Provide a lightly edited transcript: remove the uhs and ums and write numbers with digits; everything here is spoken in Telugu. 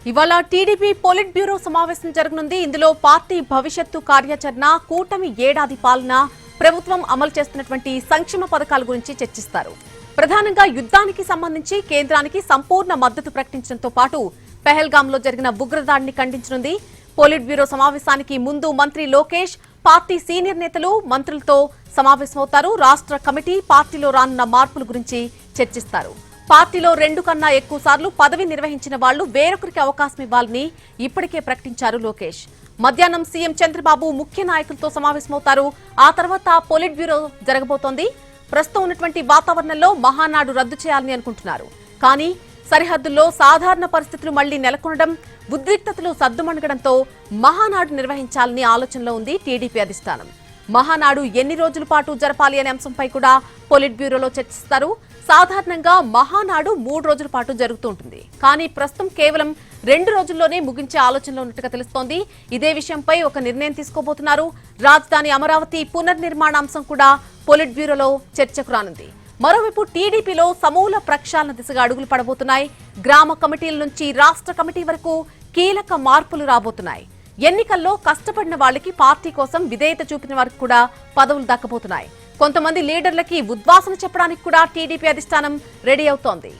ఇవాళ టీడీపీ పొలిట్ బ్యూరో సమావేశం జరగనుంది. ఇందులో పార్టీ భవిష్యత్తు కార్యాచరణ, కూటమి ఏడాది పాలన, ప్రభుత్వం అమలు చేస్తున్నటువంటి సంక్షేమ పథకాల గురించి చర్చిస్తారు. ప్రధానంగా యుద్ధానికి సంబంధించి కేంద్రానికి సంపూర్ణ మద్దతు ప్రకటించడంతో పాటు పెహల్గాంలో జరిగిన ఉగ్రదాడిని ఖండించనుంది. పొలిట్ బ్యూరో సమావేశానికి ముందు మంత్రి లోకేష్ పార్టీ సీనియర్ నేతలు మంత్రులతో సమావేశమవుతారు. రాష్ట్ర కమిటీ పార్టీలో రానున్న మార్పుల గురించి చర్చిస్తారు. పార్టీలో 2 కన్నా ఎక్కువ సార్లు పదవి నిర్వహించిన వాళ్లు వేరొకరికి అవకాశం ఇవ్వాలని ఇప్పటికే ప్రకటించారు లోకేష్. మధ్యాహ్నం సీఎం చంద్రబాబు ముఖ్య నాయకులతో సమావేశమవుతారు. ఆ తర్వాత పొలిట్ బ్యూరో జరగబోతోంది. ప్రస్తుతం ఉన్నటువంటి వాతావరణంలో మహానాడు రద్దు చేయాలని అనుకుంటున్నారు. కానీ సరిహద్దుల్లో సాధారణ పరిస్థితులు మళ్లీ నెలకొనడం, ఉద్రిక్తతలు సద్దుమణగడంతో మహానాడు నిర్వహించాలని ఆలోచనలో ఉంది టీడీపీ అధిష్టానం. మహానాడు ఎన్ని రోజుల పాటు జరపాలి అనే అంశంపై కూడా పొలిట్ బ్యూరోలో చర్చిస్తారు. సాధారణంగా మహానాడు 3 రోజుల పాటు జరుగుతూ ఉంటుంది. కానీ ప్రస్తుతం కేవలం 2 రోజుల్లోనే ముగించే ఆలోచనలో ఉన్నట్టుగా తెలుస్తోంది. ఇదే విషయంపై ఒక నిర్ణయం తీసుకోబోతున్నారు. రాజధాని అమరావతి పునర్నిర్మాణ అంశం కూడా పొలిట్ బ్యూరోలో చర్చకు రానుంది. మరోవైపు టీడీపీలో సమూల ప్రక్షాళన దిశగా అడుగులు పడబోతున్నాయి. గ్రామ కమిటీల నుంచి రాష్ట్ర కమిటీ వరకు కీలక మార్పులు రాబోతున్నాయి. ఎన్నికల్లో కష్టపడిన వాళ్లకి, పార్టీ కోసం విధేయత చూపిన వారికి కూడా పదవులు దక్కబోతున్నాయి. కొంతమంది లీడర్లకి ఉద్వాసన చెప్పడానికి కూడా టీడీపీ అధిష్టానం రెడీ అవుతోంది.